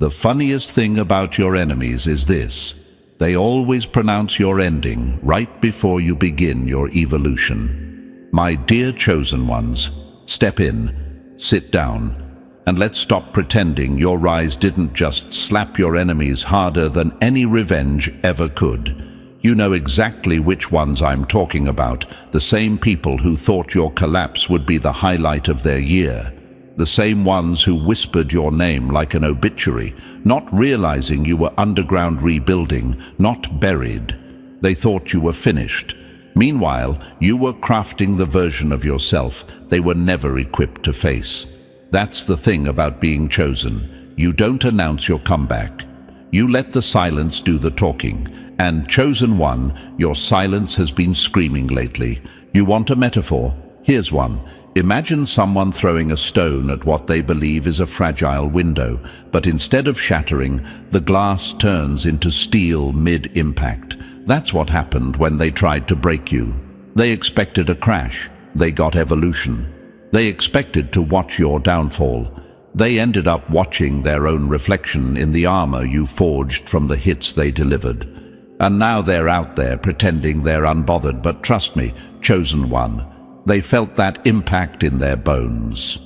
The funniest thing about your enemies is this: they always pronounce your ending right before you begin your evolution. My dear chosen ones, step in, sit down, and let's stop pretending your rise didn't just slap your enemies harder than any revenge ever could. You know exactly which ones I'm talking about, the same people who thought your collapse would be the highlight of their year. The same ones who whispered your name like an obituary, not realizing you were underground rebuilding, not buried. They thought you were finished. Meanwhile, you were crafting the version of yourself they were never equipped to face. That's the thing about being chosen. You don't announce your comeback. You let the silence do the talking. And chosen one, your silence has been screaming lately. You want a metaphor? Here's one. Imagine someone throwing a stone at what they believe is a fragile window, but instead of shattering, the glass turns into steel mid-impact. That's what happened when they tried to break you. They expected a crash. They got evolution. They expected to watch your downfall. They ended up watching their own reflection in the armor you forged from the hits they delivered. And now they're out there pretending they're unbothered, but trust me, chosen one, they felt that impact in their bones.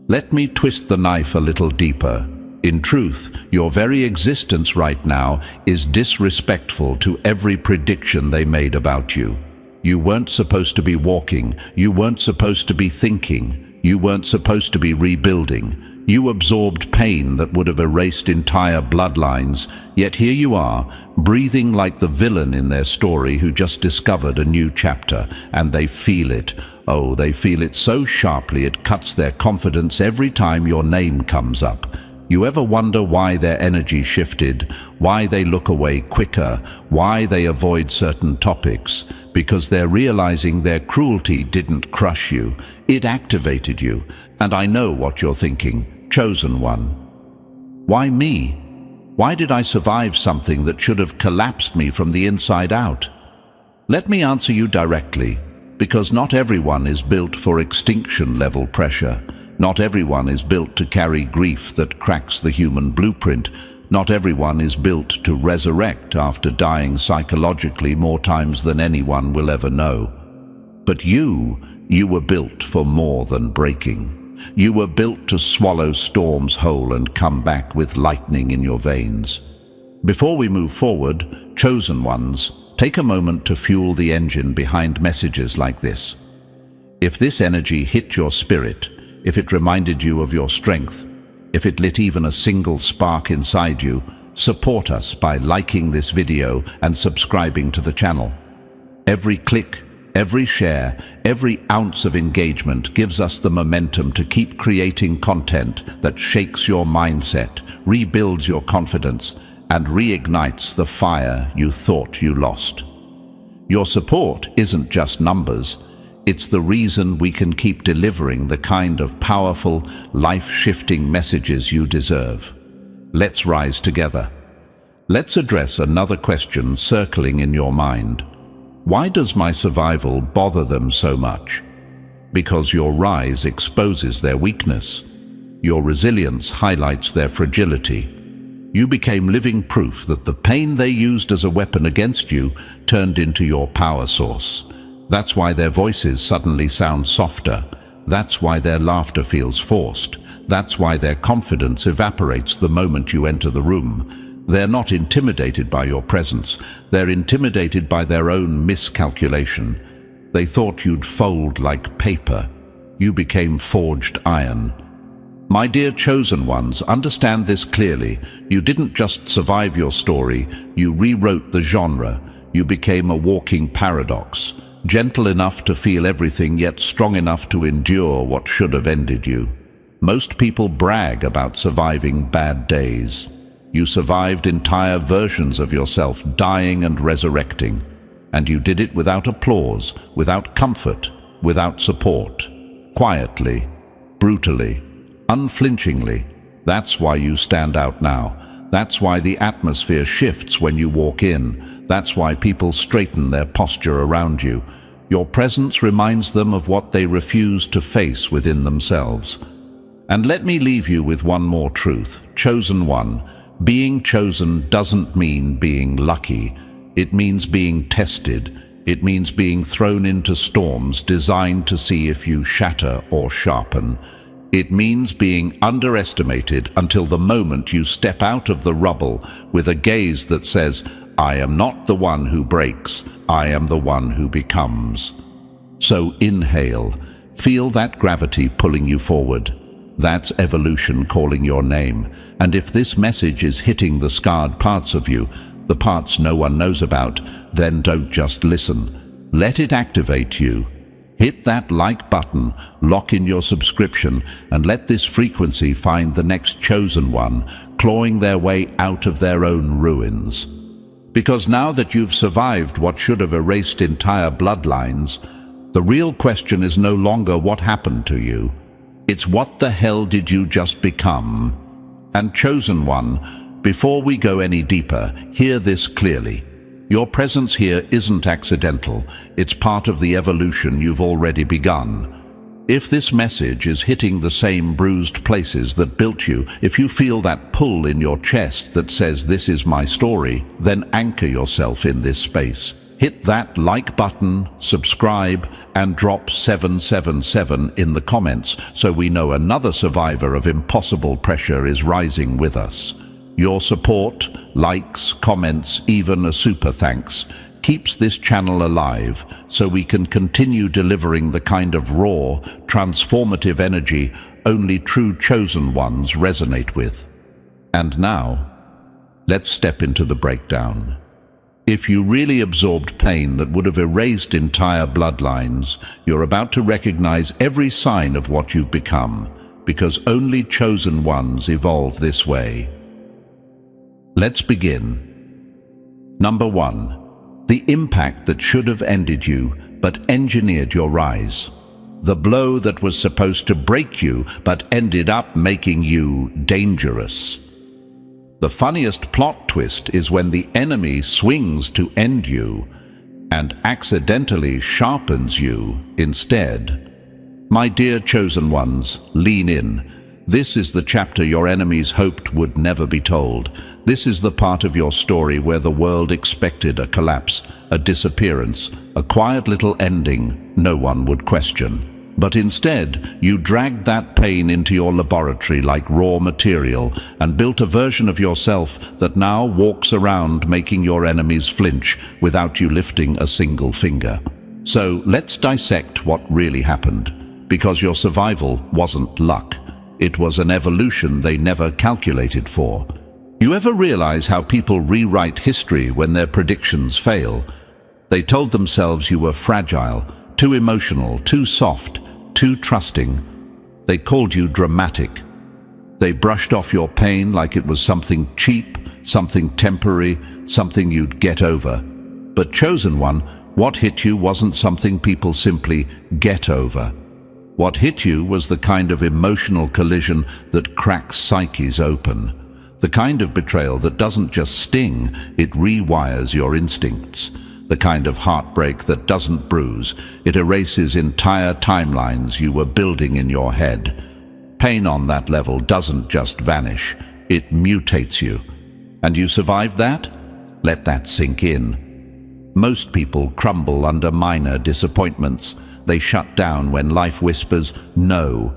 Let me twist the knife a little deeper. In truth, your very existence right now is disrespectful to every prediction they made about you. You weren't supposed to be walking. You weren't supposed to be thinking. You weren't supposed to be rebuilding. You absorbed pain that would have erased entire bloodlines, yet here you are, breathing like the villain in their story who just discovered a new chapter, and they feel it. Oh, they feel it so sharply it cuts their confidence every time your name comes up. You ever wonder why their energy shifted, why they look away quicker, why they avoid certain topics? Because they're realizing their cruelty didn't crush you, it activated you. And I know what you're thinking. Chosen one. Why me? Why did I survive something that should have collapsed me from the inside out? Let me answer you directly, because not everyone is built for extinction-level pressure. Not everyone is built to carry grief that cracks the human blueprint. Not everyone is built to resurrect after dying psychologically more times than anyone will ever know. But you were built for more than breaking. You were built to swallow storms whole and come back with lightning in your veins. Before we move forward, chosen ones, take a moment to fuel the engine behind messages like this. If this energy hit your spirit, if it reminded you of your strength, if it lit even a single spark inside you, support us by liking this video and subscribing to the channel. Every click, every share, every ounce of engagement gives us the momentum to keep creating content that shakes your mindset, rebuilds your confidence, and reignites the fire you thought you lost. Your support isn't just numbers, it's the reason we can keep delivering the kind of powerful, life-shifting messages you deserve. Let's rise together. Let's address another question circling in your mind. Why does my survival bother them so much? Because your rise exposes their weakness. Your resilience highlights their fragility. You became living proof that the pain they used as a weapon against you turned into your power source. That's why their voices suddenly sound softer. That's why their laughter feels forced. That's why their confidence evaporates the moment you enter the room. They're not intimidated by your presence. They're intimidated by their own miscalculation. They thought you'd fold like paper. You became forged iron. My dear chosen ones, understand this clearly. You didn't just survive your story, you rewrote the genre. You became a walking paradox, gentle enough to feel everything yet strong enough to endure what should have ended you. Most people brag about surviving bad days. You survived entire versions of yourself dying and resurrecting, and you did it without applause, without comfort, without support. Quietly, brutally, unflinchingly. That's why you stand out now. That's why the atmosphere shifts when you walk in. That's why people straighten their posture around you. Your presence reminds them of what they refuse to face within themselves. And let me leave you with one more truth. Chosen one. Being chosen doesn't mean being lucky. It means being tested. It means being thrown into storms designed to see if you shatter or sharpen. It means being underestimated until the moment you step out of the rubble with a gaze that says, "I am not the one who breaks, I am the one who becomes." So inhale, feel that gravity pulling you forward. That's evolution calling your name. And if this message is hitting the scarred parts of you, the parts no one knows about, then don't just listen. Let it activate you. Hit that like button, lock in your subscription, and let this frequency find the next chosen one, clawing their way out of their own ruins. Because now that you've survived what should have erased entire bloodlines, the real question is no longer what happened to you. It's what the hell did you just become? And chosen one, before we go any deeper, hear this clearly. Your presence here isn't accidental. It's part of the evolution you've already begun. If this message is hitting the same bruised places that built you, if you feel that pull in your chest that says this is my story, then anchor yourself in this space. Hit that like button, subscribe, and drop 777 in the comments so we know another survivor of impossible pressure is rising with us. Your support, likes, comments, even a super thanks, keeps this channel alive so we can continue delivering the kind of raw, transformative energy only true chosen ones resonate with. And now, let's step into the breakdown. If you really absorbed pain that would have erased entire bloodlines, you're about to recognize every sign of what you've become, because only chosen ones evolve this way. Let's begin. Number 1. The impact that should have ended you, but engineered your rise. The blow that was supposed to break you, but ended up making you dangerous. The funniest plot twist is when the enemy swings to end you and accidentally sharpens you instead. My dear chosen ones, lean in. This is the chapter your enemies hoped would never be told. This is the part of your story where the world expected a collapse, a disappearance, a quiet little ending no one would question. But instead, you dragged that pain into your laboratory like raw material and built a version of yourself that now walks around making your enemies flinch without you lifting a single finger. So let's dissect what really happened, because your survival wasn't luck. It was an evolution they never calculated for. You ever realize how people rewrite history when their predictions fail? They told themselves you were fragile, too emotional, too soft, too trusting. They called you dramatic. They brushed off your pain like it was something cheap, something temporary, something you'd get over. But chosen one, what hit you wasn't something people simply get over. What hit you was the kind of emotional collision that cracks psyches open. The kind of betrayal that doesn't just sting, it rewires your instincts. The kind of heartbreak that doesn't bruise, it erases entire timelines you were building in your head. Pain on that level doesn't just vanish, it mutates you. And you survived that? Let that sink in. Most people crumble under minor disappointments. They shut down when life whispers no.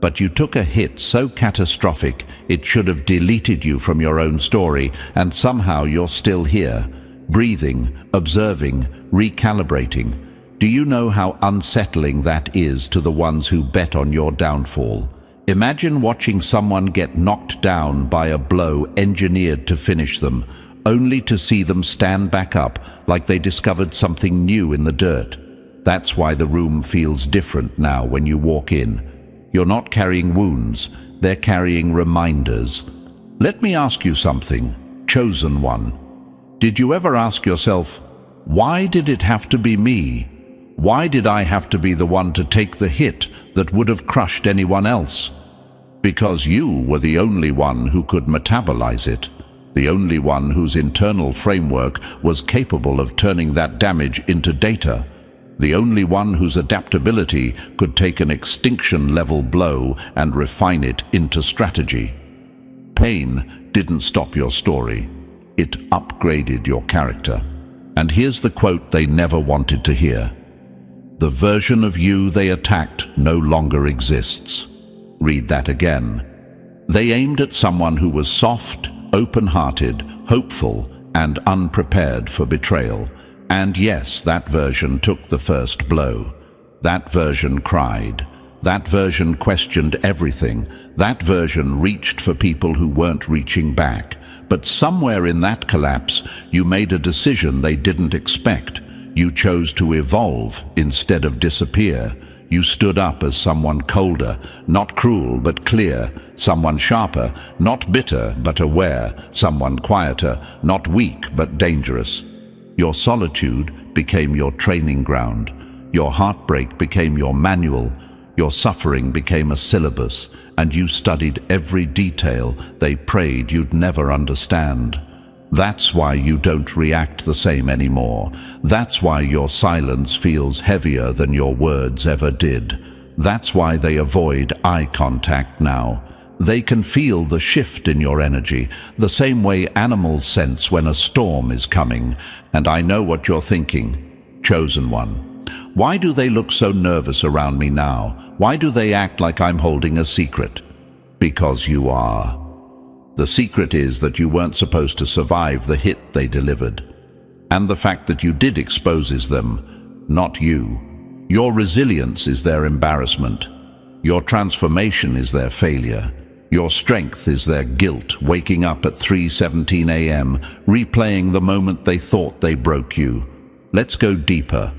But you took a hit so catastrophic it should have deleted you from your own story, and somehow you're still here. Breathing, observing, recalibrating. Do you know how unsettling that is to the ones who bet on your downfall? Imagine watching someone get knocked down by a blow engineered to finish them, only to see them stand back up like they discovered something new in the dirt. That's why the room feels different now when you walk in. You're not carrying wounds, they're carrying reminders. Let me ask you something, chosen one. Did you ever ask yourself, why did it have to be me? Why did I have to be the one to take the hit that would have crushed anyone else? Because you were the only one who could metabolize it, the only one whose internal framework was capable of turning that damage into data. the only one whose adaptability could take an extinction-level blow and refine it into strategy. Pain didn't stop your story. It upgraded your character. And here's the quote they never wanted to hear. The version of you they attacked no longer exists. Read that again. They aimed at someone who was soft, open-hearted, hopeful, and unprepared for betrayal. And yes, that version took the first blow. That version cried. That version questioned everything. That version reached for people who weren't reaching back. But somewhere in that collapse, you made a decision they didn't expect. You chose to evolve instead of disappear. You stood up as someone colder, not cruel but clear, someone sharper, not bitter but aware, someone quieter, not weak but dangerous. Your solitude became your training ground. Your heartbreak became your manual. Your suffering became a syllabus, and you studied every detail they prayed you'd never understand. That's why you don't react the same anymore. That's why your silence feels heavier than your words ever did. That's why they avoid eye contact now. They can feel the shift in your energy, the same way animals sense when a storm is coming. And I know what you're thinking. Chosen One. Why do they look so nervous around me now? Why do they act like I'm holding a secret? Because you are. The secret is that you weren't supposed to survive the hit they delivered. And the fact that you did exposes them, not you. Your resilience is their embarrassment. Your transformation is their failure. Your strength is their guilt, waking up at 3:17 a.m., replaying the moment they thought they broke you. Let's go deeper.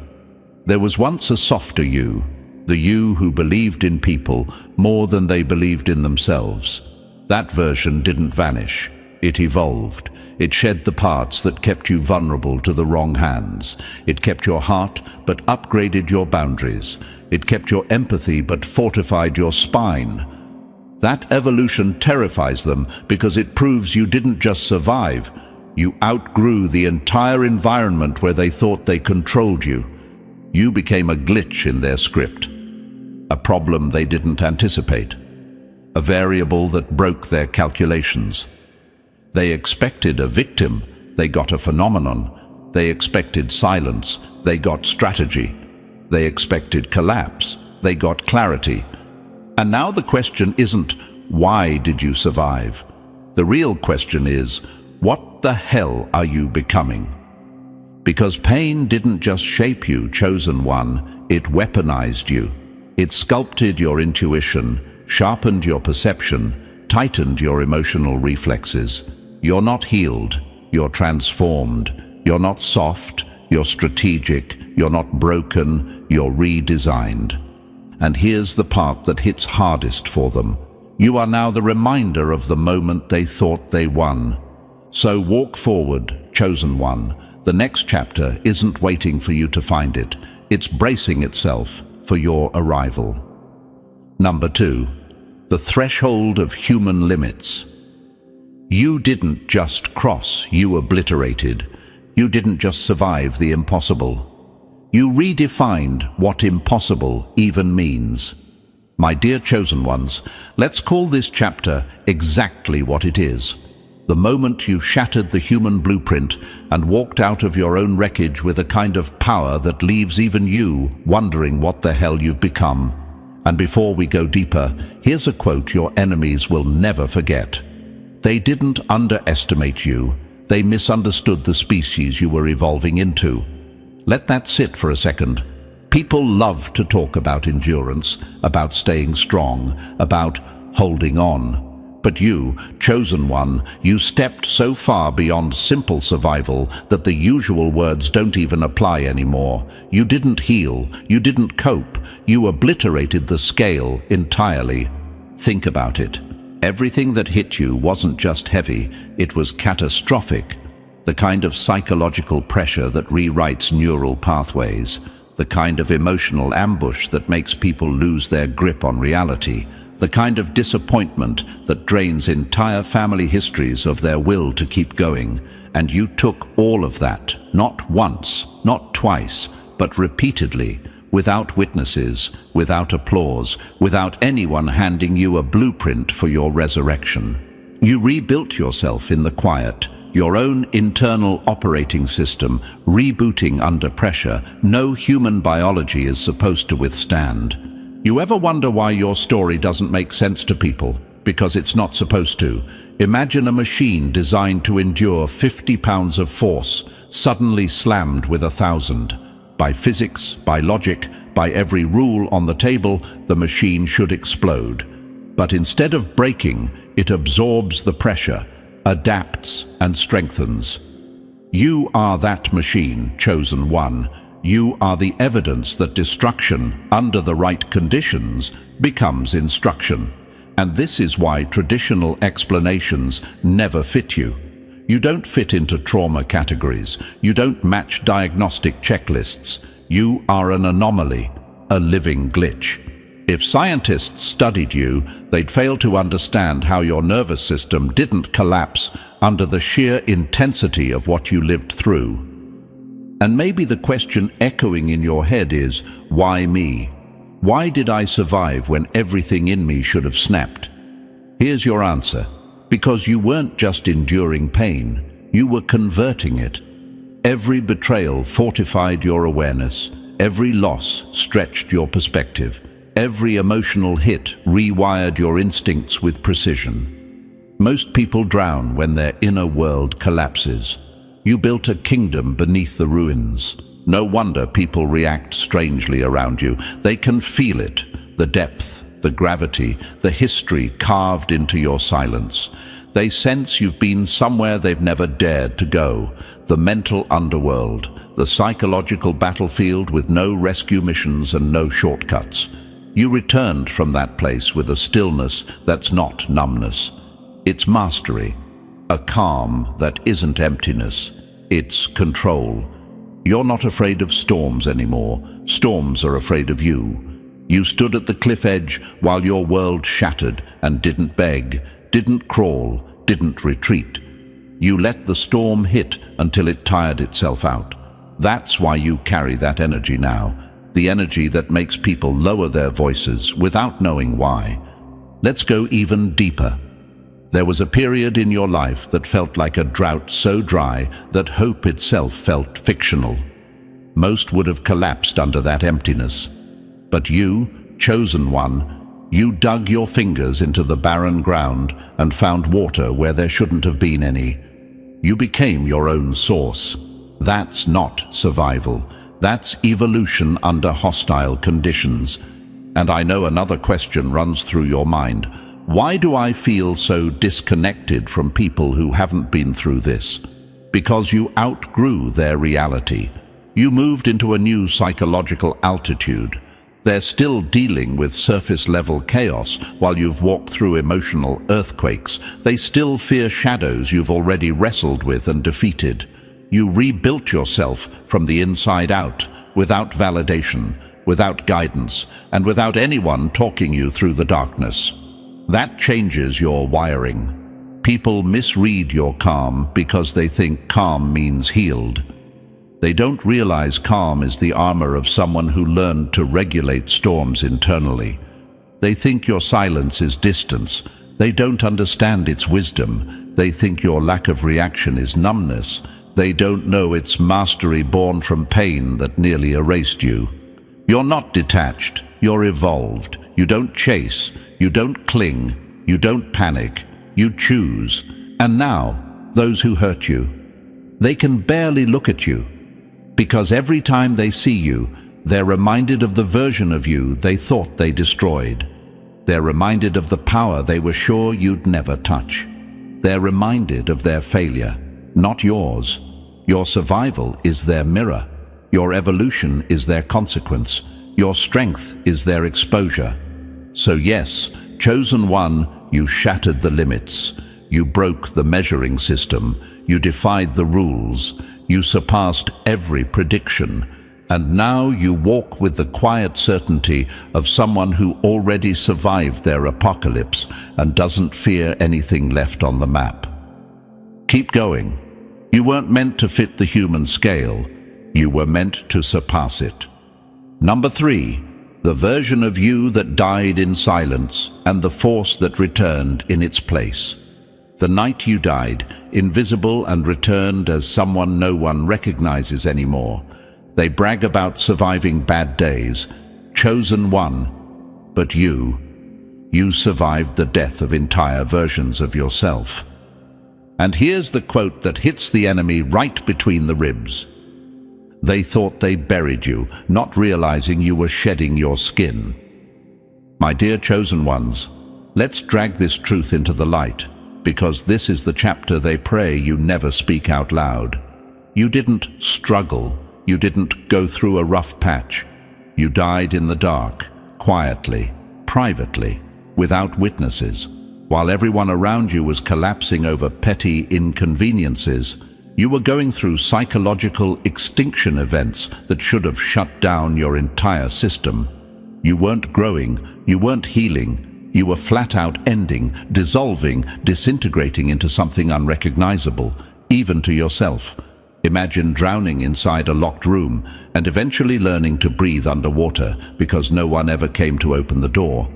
There was once a softer you, the you who believed in people more than they believed in themselves. That version didn't vanish. It evolved. It shed the parts that kept you vulnerable to the wrong hands. It kept your heart, but upgraded your boundaries. It kept your empathy, but fortified your spine. That evolution terrifies them because it proves you didn't just survive. You outgrew the entire environment where they thought they controlled you. You became a glitch in their script, a problem they didn't anticipate, a variable that broke their calculations. They expected a victim, they got a phenomenon. They expected silence, they got strategy. They expected collapse, they got clarity. And now the question isn't, why did you survive? The real question is, what the hell are you becoming? Because pain didn't just shape you, Chosen One, it weaponized you. It sculpted your intuition, sharpened your perception, tightened your emotional reflexes. You're not healed, you're transformed. You're not soft, you're strategic. You're not broken, you're redesigned. And here's the part that hits hardest for them. You are now the reminder of the moment they thought they won. So walk forward, Chosen One. The next chapter isn't waiting for you to find it. It's bracing itself for your arrival. Number 2, the threshold of human limits. You didn't just cross, you obliterated. You didn't just survive the impossible. You redefined what impossible even means. My dear Chosen Ones, let's call this chapter exactly what it is. The moment you shattered the human blueprint and walked out of your own wreckage with a kind of power that leaves even you wondering what the hell you've become. And before we go deeper, here's a quote your enemies will never forget. They didn't underestimate you. They misunderstood the species you were evolving into. Let that sit for a second. People love to talk about endurance, about staying strong, about holding on. But you, Chosen One, you stepped so far beyond simple survival that the usual words don't even apply anymore. You didn't heal, you didn't cope, you obliterated the scale entirely. Think about it. Everything that hit you wasn't just heavy, it was catastrophic. The kind of psychological pressure that rewrites neural pathways, the kind of emotional ambush that makes people lose their grip on reality, the kind of disappointment that drains entire family histories of their will to keep going. And you took all of that, not once, not twice, but repeatedly, without witnesses, without applause, without anyone handing you a blueprint for your resurrection. You rebuilt yourself in the quiet, your own internal operating system, rebooting under pressure no human biology is supposed to withstand. You ever wonder why your story doesn't make sense to people? Because it's not supposed to. Imagine a machine designed to endure 50 pounds of force, suddenly slammed with 1,000. By physics, by logic, by every rule on the table, the machine should explode. But instead of breaking, it absorbs the pressure, adapts and strengthens. You are that machine, chosen one. You are the evidence that destruction, under the right conditions, becomes instruction. And this is why traditional explanations never fit you. You don't fit into trauma categories. You don't match diagnostic checklists. You are an anomaly, a living glitch. If scientists studied you, they'd fail to understand how your nervous system didn't collapse under the sheer intensity of what you lived through. And maybe the question echoing in your head is, why me? Why did I survive when everything in me should have snapped? Here's your answer. Because you weren't just enduring pain, you were converting it. Every betrayal fortified your awareness. Every loss stretched your perspective. Every emotional hit rewired your instincts with precision. Most people drown when their inner world collapses. You built a kingdom beneath the ruins. No wonder people react strangely around you. They can feel it, the depth, the gravity, the history carved into your silence. They sense you've been somewhere they've never dared to go, the mental underworld, the psychological battlefield with no rescue missions and no shortcuts. You returned from that place with a stillness that's not numbness. It's mastery, a calm that isn't emptiness. It's control. You're not afraid of storms anymore. Storms are afraid of you. You stood at the cliff edge while your world shattered and didn't beg, didn't crawl, didn't retreat. You let the storm hit until it tired itself out. That's why you carry that energy now, the energy that makes people lower their voices without knowing why. Let's go even deeper. There was a period in your life that felt like a drought so dry that hope itself felt fictional. Most would have collapsed under that emptiness. But you, chosen one, you dug your fingers into the barren ground and found water where there shouldn't have been any. You became your own source. That's not survival. That's evolution under hostile conditions. And I know another question runs through your mind. Why do I feel so disconnected from people who haven't been through this? Because you outgrew their reality. You moved into a new psychological altitude. They're still dealing with surface-level chaos while you've walked through emotional earthquakes. They still fear shadows you've already wrestled with and defeated. You rebuilt yourself from the inside out, without validation, without guidance, and without anyone talking you through the darkness. That changes your wiring. People misread your calm because they think calm means healed. They don't realize calm is the armor of someone who learned to regulate storms internally. They think your silence is distance. They don't understand its wisdom. They think your lack of reaction is numbness. They don't know it's mastery born from pain that nearly erased you. You're not detached. You're evolved. You don't chase. You don't cling. You don't panic. You choose. And now, those who hurt you, they can barely look at you. Because every time they see you, they're reminded of the version of you they thought they destroyed. They're reminded of the power they were sure you'd never touch. They're reminded of their failure, not yours. Your survival is their mirror. Your evolution is their consequence. Your strength is their exposure. So yes, chosen one, you shattered the limits. You broke the measuring system. You defied the rules. You surpassed every prediction, and now you walk with the quiet certainty of someone who already survived their apocalypse and doesn't fear anything left on the map. Keep going. You weren't meant to fit the human scale. You were meant to surpass it. Number 3. The version of you that died in silence and the force that returned in its place. The night you died, invisible and returned as someone no one recognizes anymore. They brag about surviving bad days, chosen one, but you survived the death of entire versions of yourself. And here's the quote that hits the enemy right between the ribs. They thought they buried you, not realizing you were shedding your skin. My dear chosen ones, let's drag this truth into the light, because this is the chapter they pray you never speak out loud. You didn't struggle. You didn't go through a rough patch. You died in the dark, quietly, privately, without witnesses. While everyone around you was collapsing over petty inconveniences, you were going through psychological extinction events that should have shut down your entire system. You weren't growing, you weren't healing, you were flat out ending, dissolving, disintegrating into something unrecognizable, even to yourself. Imagine drowning inside a locked room and eventually learning to breathe underwater because no one ever came to open the door.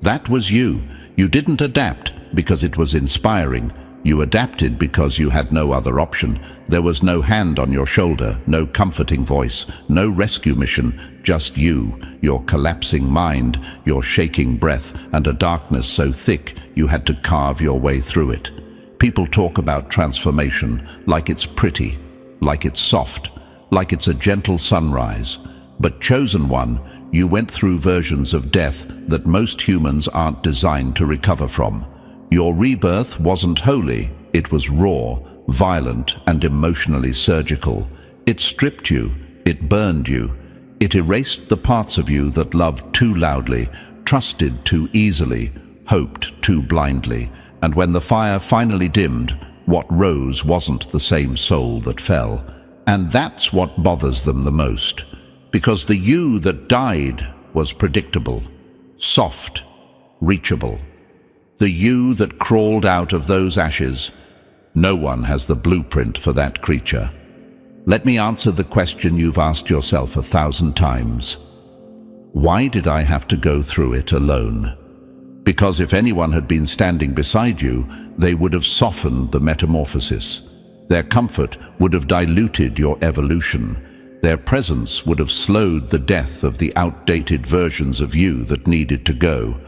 That was you. You didn't adapt because it was inspiring. You adapted because you had no other option. There was no hand on your shoulder, no comforting voice, no rescue mission, just you, your collapsing mind, your shaking breath, and a darkness so thick you had to carve your way through it. People talk about transformation like it's pretty, like it's soft, like it's a gentle sunrise. But chosen one, you went through versions of death that most humans aren't designed to recover from. Your rebirth wasn't holy, it was raw, violent, and emotionally surgical. It stripped you, it burned you, it erased the parts of you that loved too loudly, trusted too easily, hoped too blindly. And when the fire finally dimmed, what rose wasn't the same soul that fell. And that's what bothers them the most. Because the you that died was predictable, soft, reachable. The you that crawled out of those ashes, no one has the blueprint for that creature. Let me answer the question you've asked yourself 1,000 times. Why did I have to go through it alone? Because if anyone had been standing beside you, they would have softened the metamorphosis. Their comfort would have diluted your evolution. Their presence would have slowed the death of the outdated versions of you that needed to go.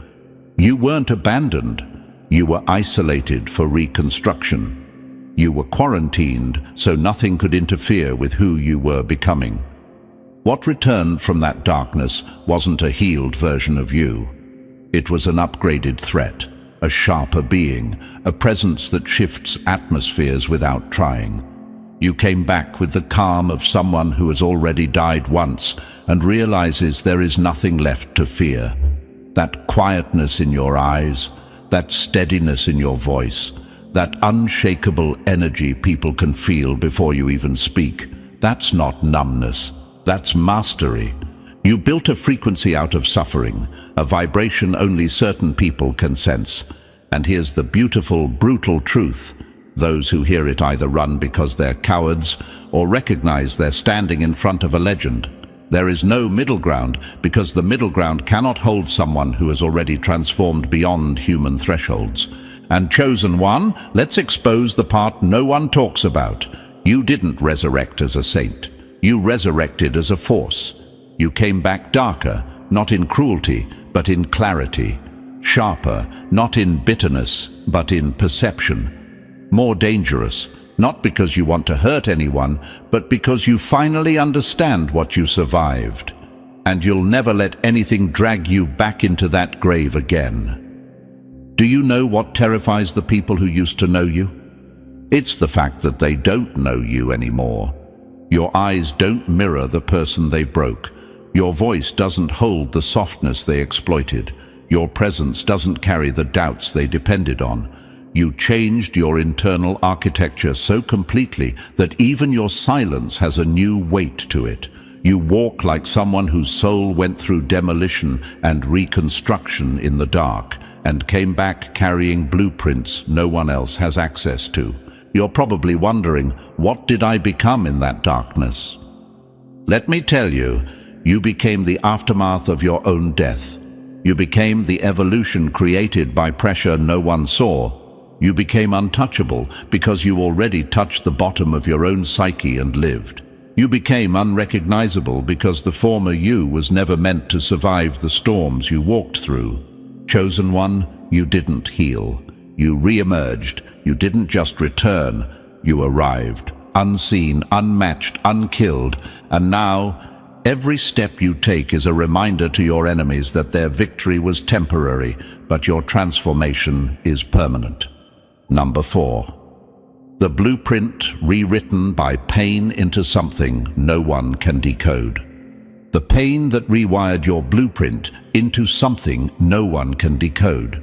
You weren't abandoned. You were isolated for reconstruction. You were quarantined so nothing could interfere with who you were becoming. What returned from that darkness wasn't a healed version of you. It was an upgraded threat, a sharper being, a presence that shifts atmospheres without trying. You came back with the calm of someone who has already died once and realizes there is nothing left to fear. That quietness in your eyes, that steadiness in your voice, that unshakable energy people can feel before you even speak, that's not numbness, that's mastery. You built a frequency out of suffering, a vibration only certain people can sense. And here's the beautiful, brutal truth. Those who hear it either run because they're cowards or recognize they're standing in front of a legend. There is no middle ground because the middle ground cannot hold someone who has already transformed beyond human thresholds. And chosen one, let's expose the part no one talks about. You didn't resurrect as a saint. You resurrected as a force. You came back darker, not in cruelty, but in clarity. Sharper, not in bitterness, but in perception. More dangerous, not because you want to hurt anyone, but because you finally understand what you survived. And you'll never let anything drag you back into that grave again. Do you know what terrifies the people who used to know you? It's the fact that they don't know you anymore. Your eyes don't mirror the person they broke. Your voice doesn't hold the softness they exploited. Your presence doesn't carry the doubts they depended on. You changed your internal architecture so completely that even your silence has a new weight to it. You walk like someone whose soul went through demolition and reconstruction in the dark and came back carrying blueprints no one else has access to. You're probably wondering, what did I become in that darkness? Let me tell you, you became the aftermath of your own death. You became the evolution created by pressure no one saw. You became untouchable because you already touched the bottom of your own psyche and lived. You became unrecognizable because the former you was never meant to survive the storms you walked through. Chosen one, you didn't heal. You re-emerged. You didn't just return. You arrived, unseen, unmatched, unkilled, and now every step you take is a reminder to your enemies that their victory was temporary, but your transformation is permanent. Number 4. The blueprint rewritten by pain into something no one can decode. The pain that rewired your blueprint into something no one can decode.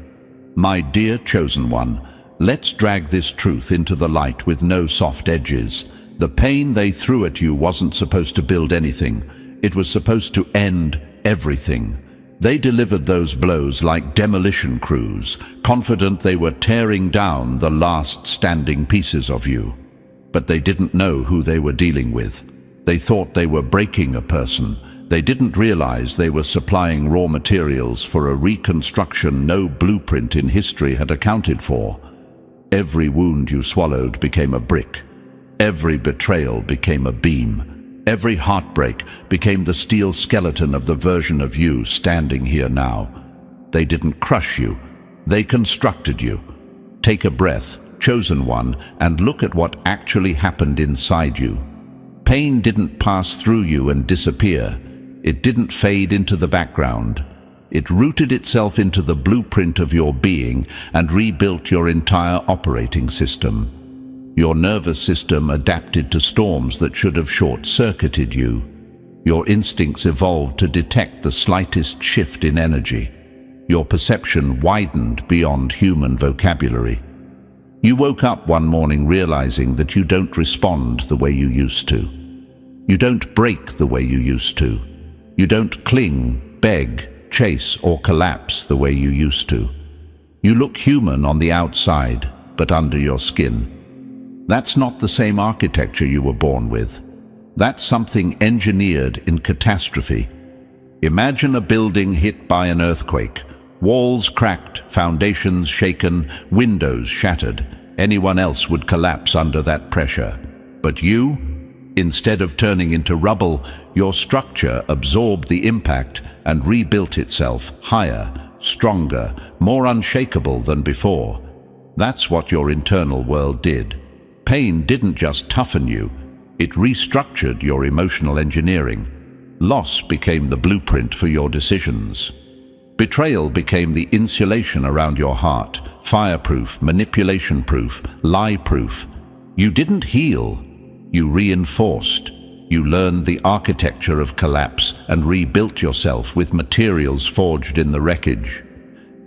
My dear chosen one, let's drag this truth into the light with no soft edges. The pain they threw at you wasn't supposed to build anything. It was supposed to end everything. They delivered those blows like demolition crews, confident they were tearing down the last standing pieces of you. But they didn't know who they were dealing with. They thought they were breaking a person. They didn't realize they were supplying raw materials for a reconstruction no blueprint in history had accounted for. Every wound you swallowed became a brick. Every betrayal became a beam. Every heartbreak became the steel skeleton of the version of you standing here now. They didn't crush you. They constructed you. Take a breath, chosen one, and look at what actually happened inside you. Pain didn't pass through you and disappear. It didn't fade into the background. It rooted itself into the blueprint of your being and rebuilt your entire operating system. Your nervous system adapted to storms that should have short-circuited you. Your instincts evolved to detect the slightest shift in energy. Your perception widened beyond human vocabulary. You woke up one morning realizing that you don't respond the way you used to. You don't break the way you used to. You don't cling, beg, chase, or collapse the way you used to. You look human on the outside, but under your skin. That's not the same architecture you were born with. That's something engineered in catastrophe. Imagine a building hit by an earthquake. Walls cracked, foundations shaken, windows shattered. Anyone else would collapse under that pressure. But you, instead of turning into rubble, your structure absorbed the impact and rebuilt itself higher, stronger, more unshakable than before. That's what your internal world did. Pain didn't just toughen you, it restructured your emotional engineering. Loss became the blueprint for your decisions. Betrayal became the insulation around your heart, fireproof, manipulation-proof, lie-proof. You didn't heal, you reinforced. You learned the architecture of collapse and rebuilt yourself with materials forged in the wreckage.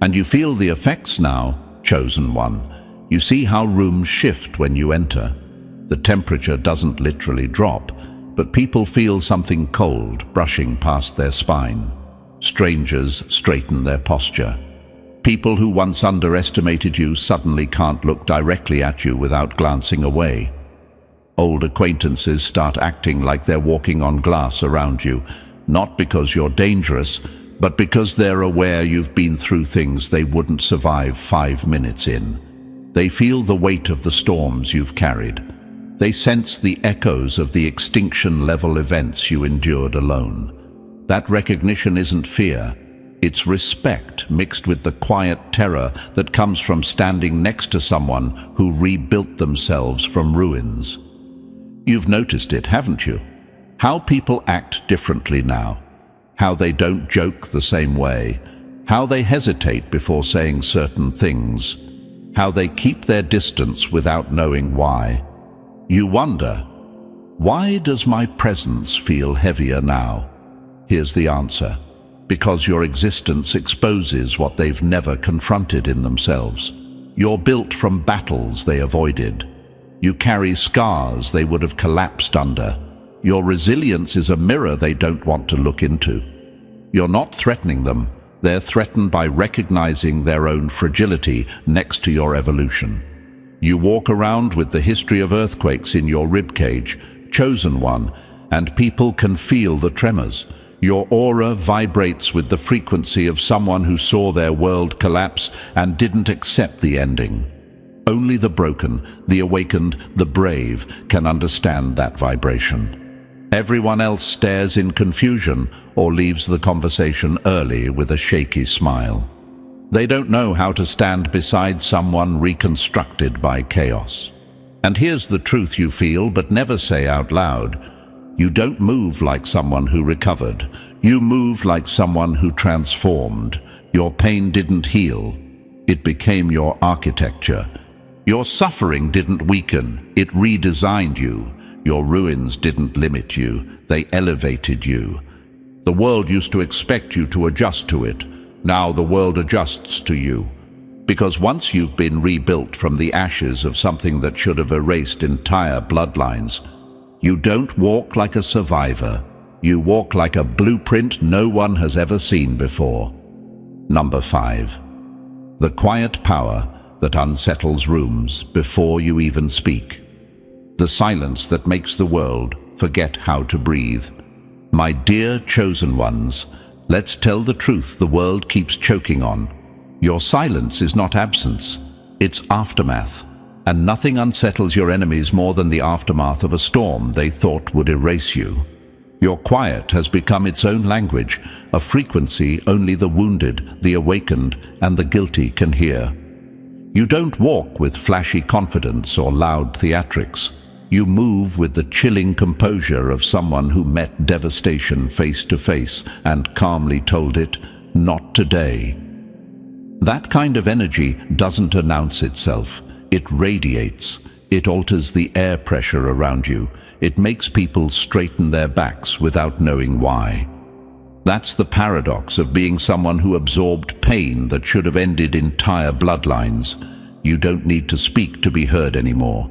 And you feel the effects now, chosen one. You see how rooms shift when you enter. The temperature doesn't literally drop, but people feel something cold brushing past their spine. Strangers straighten their posture. People who once underestimated you suddenly can't look directly at you without glancing away. Old acquaintances start acting like they're walking on glass around you, not because you're dangerous, but because they're aware you've been through things they wouldn't survive 5 minutes in. They feel the weight of the storms you've carried. They sense the echoes of the extinction-level events you endured alone. That recognition isn't fear. It's respect mixed with the quiet terror that comes from standing next to someone who rebuilt themselves from ruins. You've noticed it, haven't you? How people act differently now. How they don't joke the same way. How they hesitate before saying certain things. How they keep their distance without knowing why. You wonder, why does my presence feel heavier now? Here's the answer. Because your existence exposes what they've never confronted in themselves. You're built from battles they avoided. You carry scars they would have collapsed under. Your resilience is a mirror they don't want to look into. You're not threatening them. They're threatened by recognizing their own fragility next to your evolution. You walk around with the history of earthquakes in your ribcage, chosen one, and people can feel the tremors. Your aura vibrates with the frequency of someone who saw their world collapse and didn't accept the ending. Only the broken, the awakened, the brave can understand that vibration. Everyone else stares in confusion or leaves the conversation early with a shaky smile. They don't know how to stand beside someone reconstructed by chaos. And here's the truth you feel but never say out loud. You don't move like someone who recovered. You move like someone who transformed. Your pain didn't heal. It became your architecture. Your suffering didn't weaken. It redesigned you. Your ruins didn't limit you. They elevated you. The world used to expect you to adjust to it. Now the world adjusts to you. Because once you've been rebuilt from the ashes of something that should have erased entire bloodlines, you don't walk like a survivor. You walk like a blueprint no one has ever seen before. Number 5. The quiet power that unsettles rooms before you even speak. The silence that makes the world forget how to breathe. My dear chosen ones, let's tell the truth the world keeps choking on. Your silence is not absence, it's aftermath. And nothing unsettles your enemies more than the aftermath of a storm they thought would erase you. Your quiet has become its own language, a frequency only the wounded, the awakened, and the guilty can hear. You don't walk with flashy confidence or loud theatrics. You move with the chilling composure of someone who met devastation face to face and calmly told it, "Not today." That kind of energy doesn't announce itself. It radiates. It alters the air pressure around you. It makes people straighten their backs without knowing why. That's the paradox of being someone who absorbed pain that should have ended entire bloodlines. You don't need to speak to be heard anymore.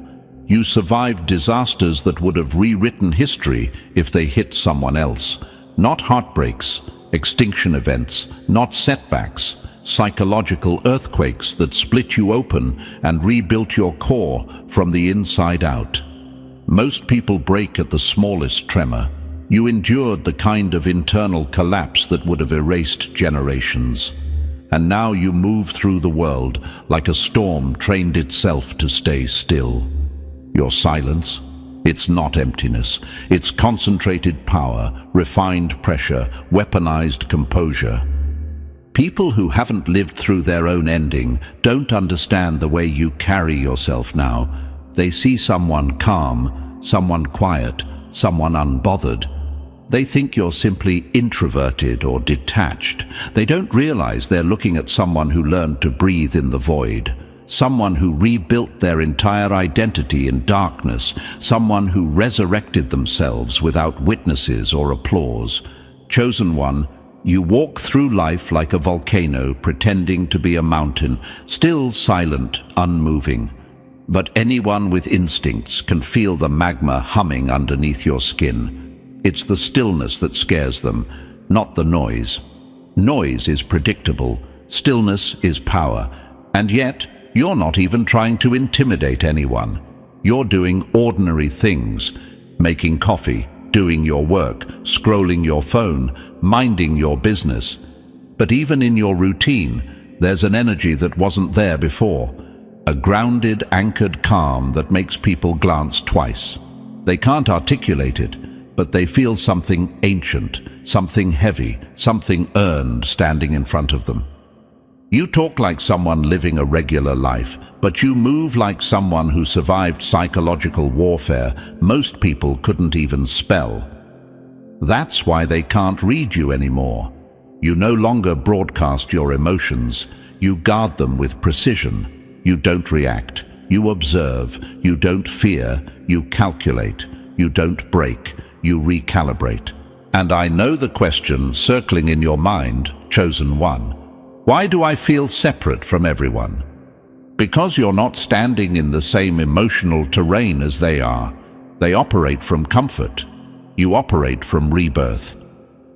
You survived disasters that would have rewritten history if they hit someone else. Not heartbreaks, extinction events, not setbacks, psychological earthquakes that split you open and rebuilt your core from the inside out. Most people break at the smallest tremor. You endured the kind of internal collapse that would have erased generations. And now you move through the world like a storm trained itself to stay still. Your silence, it's not emptiness. It's concentrated power, refined pressure, weaponized composure. People who haven't lived through their own ending don't understand the way you carry yourself now. They see someone calm, someone quiet, someone unbothered. They think you're simply introverted or detached. They don't realize they're looking at someone who learned to breathe in the void. Someone who rebuilt their entire identity in darkness. Someone who resurrected themselves without witnesses or applause. Chosen one, you walk through life like a volcano pretending to be a mountain, still silent, unmoving. But anyone with instincts can feel the magma humming underneath your skin. It's the stillness that scares them, not the noise. Noise is predictable, stillness is power, and yet you're not even trying to intimidate anyone. You're doing ordinary things, making coffee, doing your work, scrolling your phone, minding your business. But even in your routine, there's an energy that wasn't there before, a grounded, anchored calm that makes people glance twice. They can't articulate it, but they feel something ancient, something heavy, something earned standing in front of them. You talk like someone living a regular life, but you move like someone who survived psychological warfare most people couldn't even spell. That's why they can't read you anymore. You no longer broadcast your emotions. You guard them with precision. You don't react. You observe. You don't fear. You calculate. You don't break. You recalibrate. And I know the question circling in your mind, chosen one. Why do I feel separate from everyone? Because you're not standing in the same emotional terrain as they are. They operate from comfort. You operate from rebirth.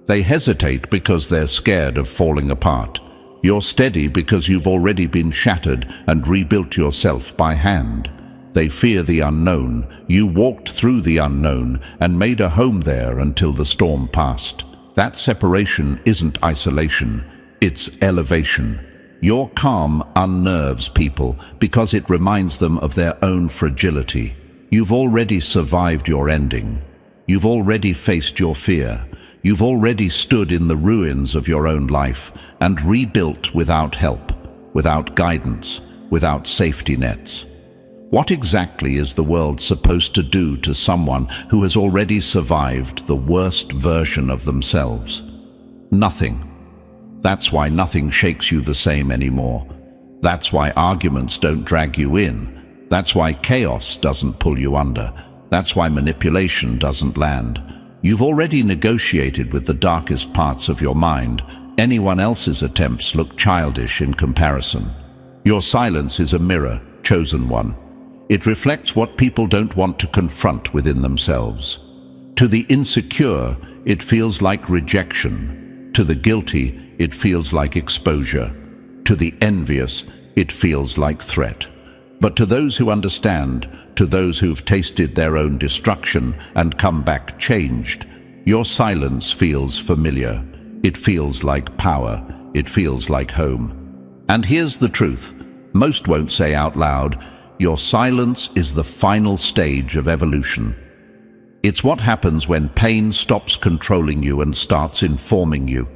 They hesitate because they're scared of falling apart. You're steady because you've already been shattered and rebuilt yourself by hand. They fear the unknown. You walked through the unknown and made a home there until the storm passed. That separation isn't isolation, it's elevation. Your calm unnerves people because it reminds them of their own fragility. You've already survived your ending. You've already faced your fear. You've already stood in the ruins of your own life and rebuilt without help, without guidance, without safety nets. What exactly is the world supposed to do to someone who has already survived the worst version of themselves? Nothing. That's why nothing shakes you the same anymore. That's why arguments don't drag you in. That's why chaos doesn't pull you under. That's why manipulation doesn't land. You've already negotiated with the darkest parts of your mind. Anyone else's attempts look childish in comparison. Your silence is a mirror, chosen one. It reflects what people don't want to confront within themselves. To the insecure, it feels like rejection. To the guilty, it feels like exposure. To the envious, it feels like threat. But to those who understand, to those who've tasted their own destruction and come back changed, your silence feels familiar. It feels like power. It feels like home. And here's the truth. Most won't say out loud, your silence is the final stage of evolution. It's what happens when pain stops controlling you and starts informing you.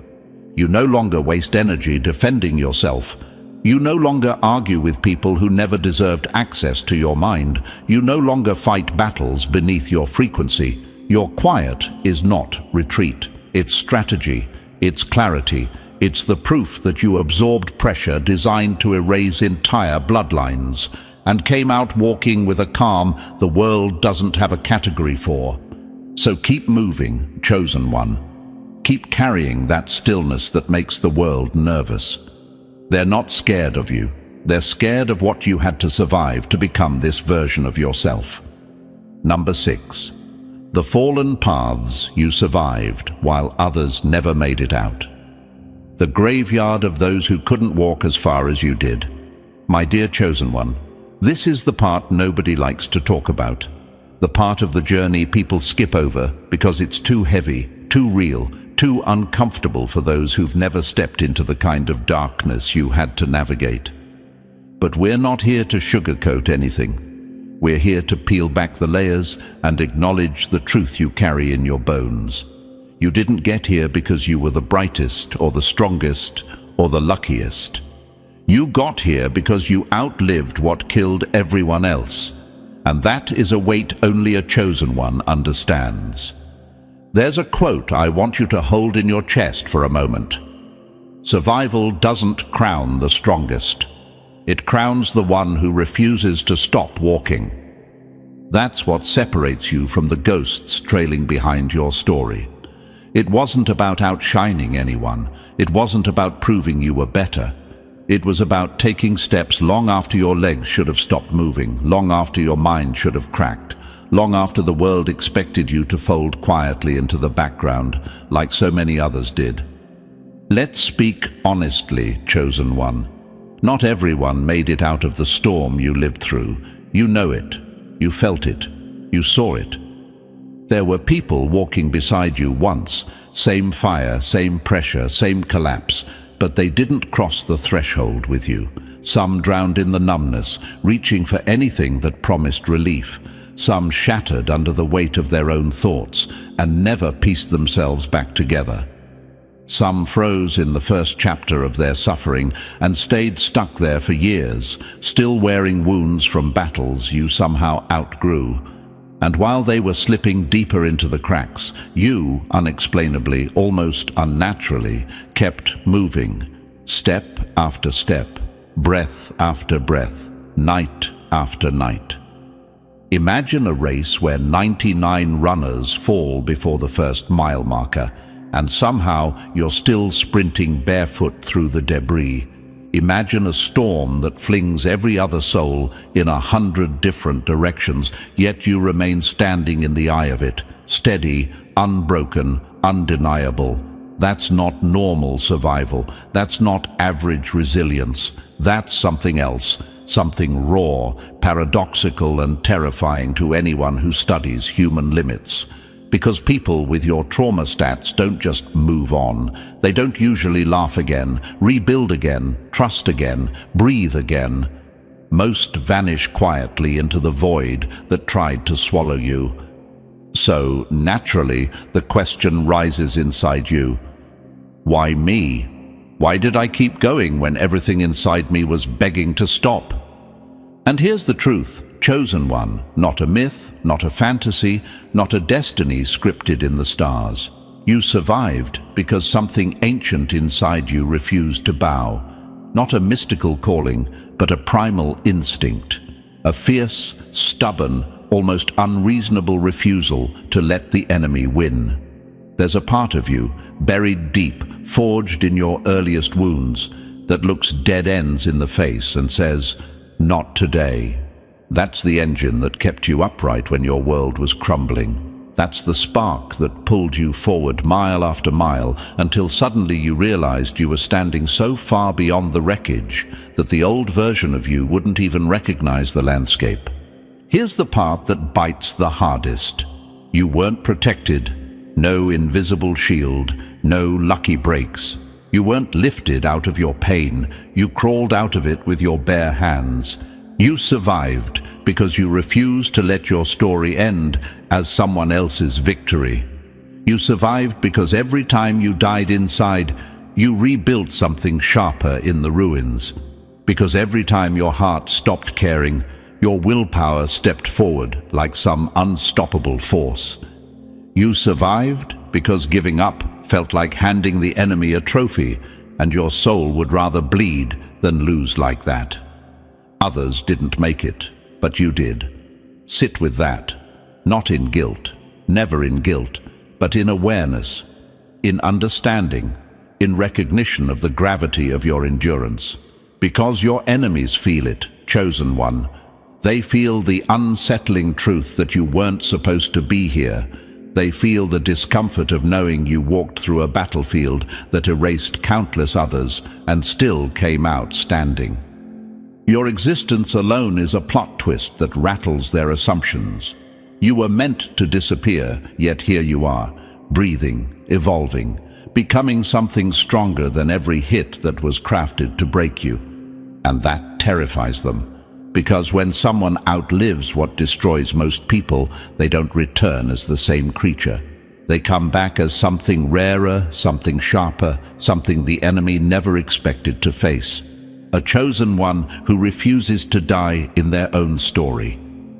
You no longer waste energy defending yourself. You no longer argue with people who never deserved access to your mind. You no longer fight battles beneath your frequency. Your quiet is not retreat. It's strategy. It's clarity. It's the proof that you absorbed pressure designed to erase entire bloodlines and came out walking with a calm the world doesn't have a category for. So keep moving, chosen one. Keep carrying that stillness that makes the world nervous. They're not scared of you. They're scared of what you had to survive to become this version of yourself. Number 6. The fallen paths you survived while others never made it out. The graveyard of those who couldn't walk as far as you did. My dear chosen one, this is the part nobody likes to talk about. The part of the journey people skip over because it's too heavy, too real, too uncomfortable for those who've never stepped into the kind of darkness you had to navigate. But we're not here to sugarcoat anything. We're here to peel back the layers and acknowledge the truth you carry in your bones. You didn't get here because you were the brightest or the strongest or the luckiest. You got here because you outlived what killed everyone else. And that is a weight only a chosen one understands. There's a quote I want you to hold in your chest for a moment. Survival doesn't crown the strongest. It crowns the one who refuses to stop walking. That's what separates you from the ghosts trailing behind your story. It wasn't about outshining anyone. It wasn't about proving you were better. It was about taking steps long after your legs should have stopped moving, long after your mind should have cracked, long after the world expected you to fold quietly into the background, like so many others did. Let's speak honestly, chosen one. Not everyone made it out of the storm you lived through. You know it. You felt it. You saw it. There were people walking beside you once, same fire, same pressure, same collapse, but they didn't cross the threshold with you. Some drowned in the numbness, reaching for anything that promised relief. Some shattered under the weight of their own thoughts and never pieced themselves back together. Some froze in the first chapter of their suffering and stayed stuck there for years, still wearing wounds from battles you somehow outgrew. And while they were slipping deeper into the cracks, you, unexplainably, almost unnaturally, kept moving, step after step, breath after breath, night after night. Imagine a race where 99 runners fall before the first mile marker, and somehow you're still sprinting barefoot through the debris. Imagine a storm that flings every other soul in 100 different directions, yet you remain standing in the eye of it, steady, unbroken, undeniable. That's not normal survival. That's not average resilience. That's something else. something raw, paradoxical and terrifying to anyone who studies human limits. Because people with your trauma stats don't just move on. They don't usually laugh again, rebuild again, trust again, breathe again. Most vanish quietly into the void that tried to swallow you. So, naturally, the question rises inside you. Why me? Why did I keep going when everything inside me was begging to stop? And here's the truth. Chosen one, not a myth, not a fantasy, not a destiny scripted in the stars. You survived because something ancient inside you refused to bow. Not a mystical calling, but a primal instinct. A fierce, stubborn, almost unreasonable refusal to let the enemy win. There's a part of you, buried deep, forged in your earliest wounds, that looks dead ends in the face and says, "Not today." That's the engine that kept you upright when your world was crumbling. That's the spark that pulled you forward mile after mile until suddenly you realized you were standing so far beyond the wreckage that the old version of you wouldn't even recognize the landscape. Here's the part that bites the hardest. You weren't protected. No invisible shield, no lucky breaks. You weren't lifted out of your pain. You crawled out of it with your bare hands. You survived because you refused to let your story end as someone else's victory. You survived because every time you died inside, you rebuilt something sharper in the ruins. Because every time your heart stopped caring, your willpower stepped forward like some unstoppable force. You survived because giving up felt like handing the enemy a trophy, and your soul would rather bleed than lose like that. Others didn't make it, but you did. Sit with that, not in guilt, never in guilt, but in awareness, in understanding, in recognition of the gravity of your endurance. Because your enemies feel it, chosen one. They feel the unsettling truth that you weren't supposed to be here. They feel the discomfort of knowing you walked through a battlefield that erased countless others and still came out standing. Your existence alone is a plot twist that rattles their assumptions. You were meant to disappear, yet here you are, breathing, evolving, becoming something stronger than every hit that was crafted to break you. And that terrifies them, because when someone outlives what destroys most people, they don't return as the same creature. They come back as something rarer, something sharper, something the enemy never expected to face. A chosen one who refuses to die in their own story.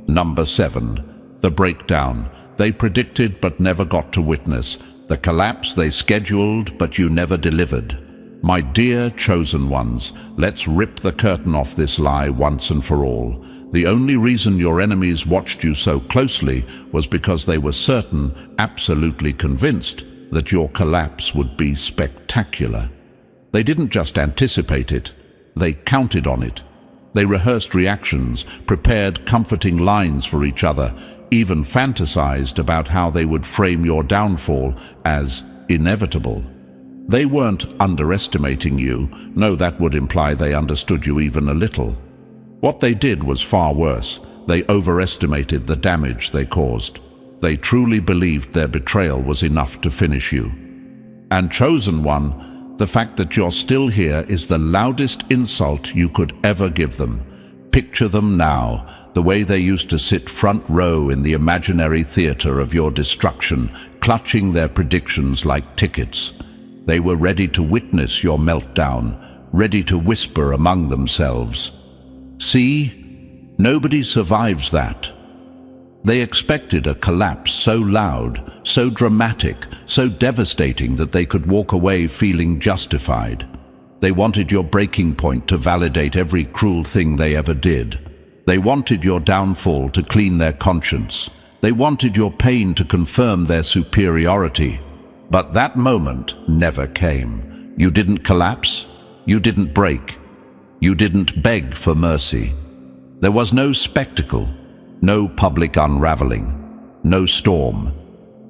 Number 7. The breakdown they predicted but never got to witness. The collapse they scheduled but you never delivered. My dear chosen ones, let's rip the curtain off this lie once and for all. The only reason your enemies watched you so closely was because they were certain, absolutely convinced, that your collapse would be spectacular. They didn't just anticipate it. They counted on it. They rehearsed reactions, prepared comforting lines for each other, even fantasized about how they would frame your downfall as inevitable. They weren't underestimating you. No, that would imply they understood you even a little. What they did was far worse. They overestimated the damage they caused. They truly believed their betrayal was enough to finish you. And chosen one, the fact that you're still here is the loudest insult you could ever give them. Picture them now, the way they used to sit front row in the imaginary theater of your destruction, clutching their predictions like tickets. They were ready to witness your meltdown, ready to whisper among themselves. See, nobody survives that. They expected a collapse so loud, so dramatic, so devastating that they could walk away feeling justified. They wanted your breaking point to validate every cruel thing they ever did. They wanted your downfall to clean their conscience. They wanted your pain to confirm their superiority. But that moment never came. You didn't collapse. You didn't break. You didn't beg for mercy. There was no spectacle. No public unraveling, no storm.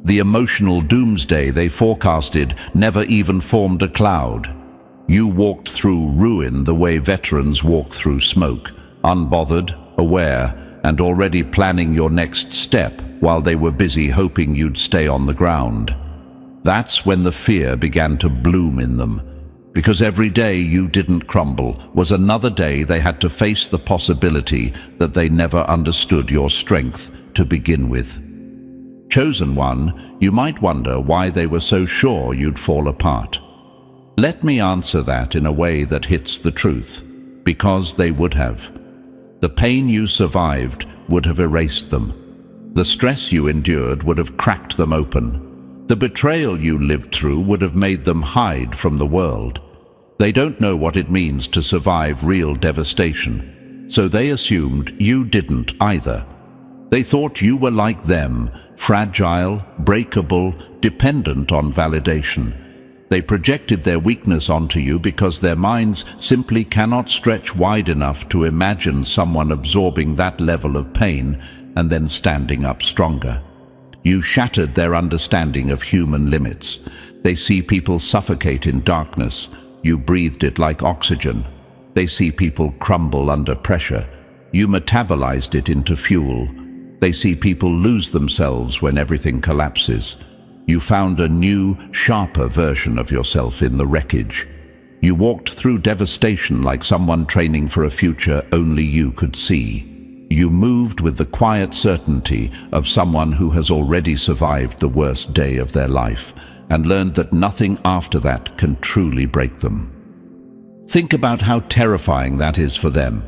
The emotional doomsday they forecasted never even formed a cloud. You walked through ruin the way veterans walk through smoke, unbothered, aware, and already planning your next step while they were busy hoping you'd stay on the ground. That's when the fear began to bloom in them, because every day you didn't crumble was another day they had to face the possibility that they never understood your strength to begin with. Chosen one, you might wonder why they were so sure you'd fall apart. Let me answer that in a way that hits the truth, because they would have. The pain you survived would have erased them. The stress you endured would have cracked them open. The betrayal you lived through would have made them hide from the world. They don't know what it means to survive real devastation, so they assumed you didn't either. They thought you were like them, fragile, breakable, dependent on validation. They projected their weakness onto you because their minds simply cannot stretch wide enough to imagine someone absorbing that level of pain and then standing up stronger. You shattered their understanding of human limits. They see people suffocate in darkness. You breathed it like oxygen. They see people crumble under pressure. You metabolized it into fuel. They see people lose themselves when everything collapses. You found a new, sharper version of yourself in the wreckage. You walked through devastation like someone training for a future only you could see. You moved with the quiet certainty of someone who has already survived the worst day of their life and learned that nothing after that can truly break them. Think about how terrifying that is for them.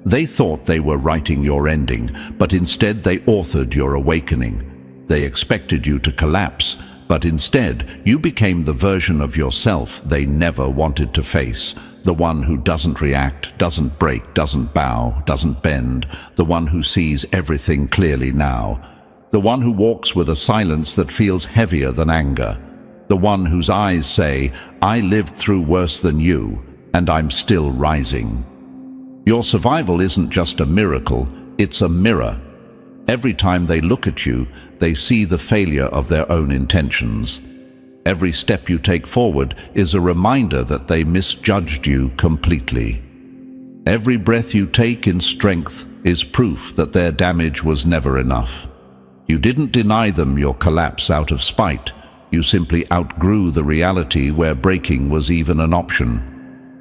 They thought they were writing your ending, but instead they authored your awakening. They expected you to collapse, but instead you became the version of yourself they never wanted to face. The one who doesn't react, doesn't break, doesn't bow, doesn't bend. The one who sees everything clearly now. The one who walks with a silence that feels heavier than anger. The one whose eyes say, "I lived through worse than you, and I'm still rising." Your survival isn't just a miracle, it's a mirror. Every time they look at you, they see the failure of their own intentions. Every step you take forward is a reminder that they misjudged you completely. Every breath you take in strength is proof that their damage was never enough. You didn't deny them your collapse out of spite. You simply outgrew the reality where breaking was even an option.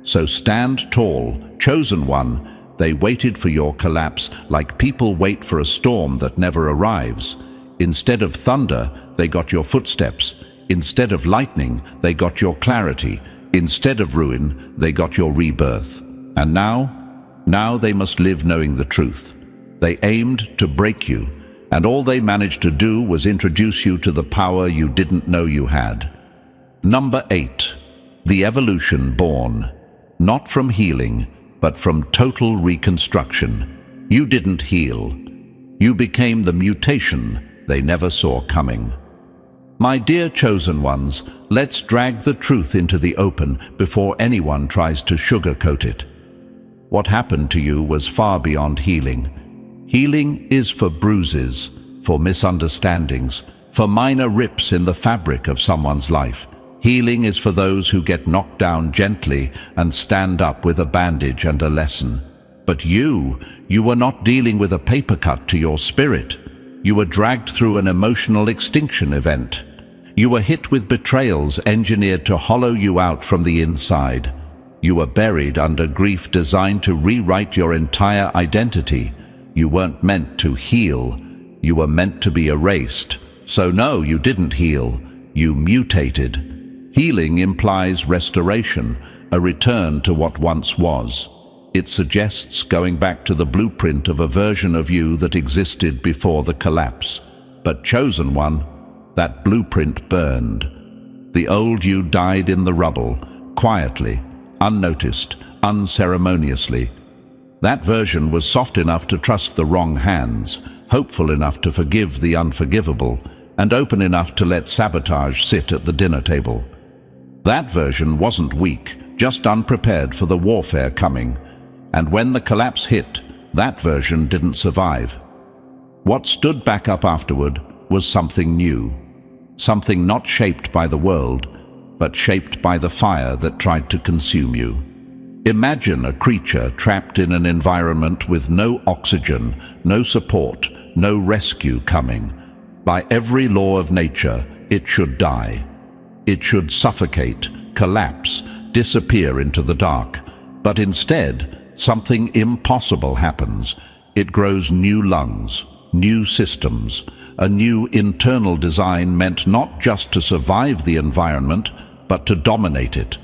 So stand tall, chosen one. They waited for your collapse like people wait for a storm that never arrives. Instead of thunder, they got your footsteps. Instead of lightning, they got your clarity. Instead of ruin, they got your rebirth. And now they must live knowing the truth. They aimed to break you, and all they managed to do was introduce you to the power you didn't know you had. Number 8. The evolution born. Not from healing, but from total reconstruction. You didn't heal. You became the mutation they never saw coming. My dear chosen ones, let's drag the truth into the open before anyone tries to sugarcoat it. What happened to you was far beyond healing. Healing is for bruises, for misunderstandings, for minor rips in the fabric of someone's life. Healing is for those who get knocked down gently and stand up with a bandage and a lesson. But you were not dealing with a paper cut to your spirit. You were dragged through an emotional extinction event. You were hit with betrayals engineered to hollow you out from the inside. You were buried under grief designed to rewrite your entire identity. You weren't meant to heal. You were meant to be erased. So no, you didn't heal. You mutated. Healing implies restoration, a return to what once was. It suggests going back to the blueprint of a version of you that existed before the collapse. But chosen one, that blueprint burned. The old you died in the rubble, quietly, unnoticed, unceremoniously. That version was soft enough to trust the wrong hands, hopeful enough to forgive the unforgivable, and open enough to let sabotage sit at the dinner table. That version wasn't weak, just unprepared for the warfare coming. And when the collapse hit, that version didn't survive. What stood back up afterward was something new. Something not shaped by the world, but shaped by the fire that tried to consume you. Imagine a creature trapped in an environment with no oxygen, no support, no rescue coming. By every law of nature, it should die. It should suffocate, collapse, disappear into the dark. But instead, something impossible happens. It grows new lungs, new systems, a new internal design meant not just to survive the environment, but to dominate it.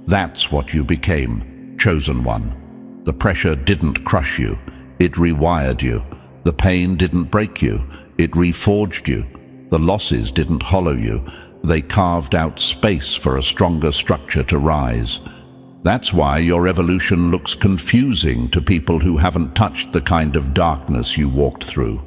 That's what you became, chosen one. The pressure didn't crush you, it rewired you. The pain didn't break you, it reforged you. The losses didn't hollow you, they carved out space for a stronger structure to rise. That's why your evolution looks confusing to people who haven't touched the kind of darkness you walked through.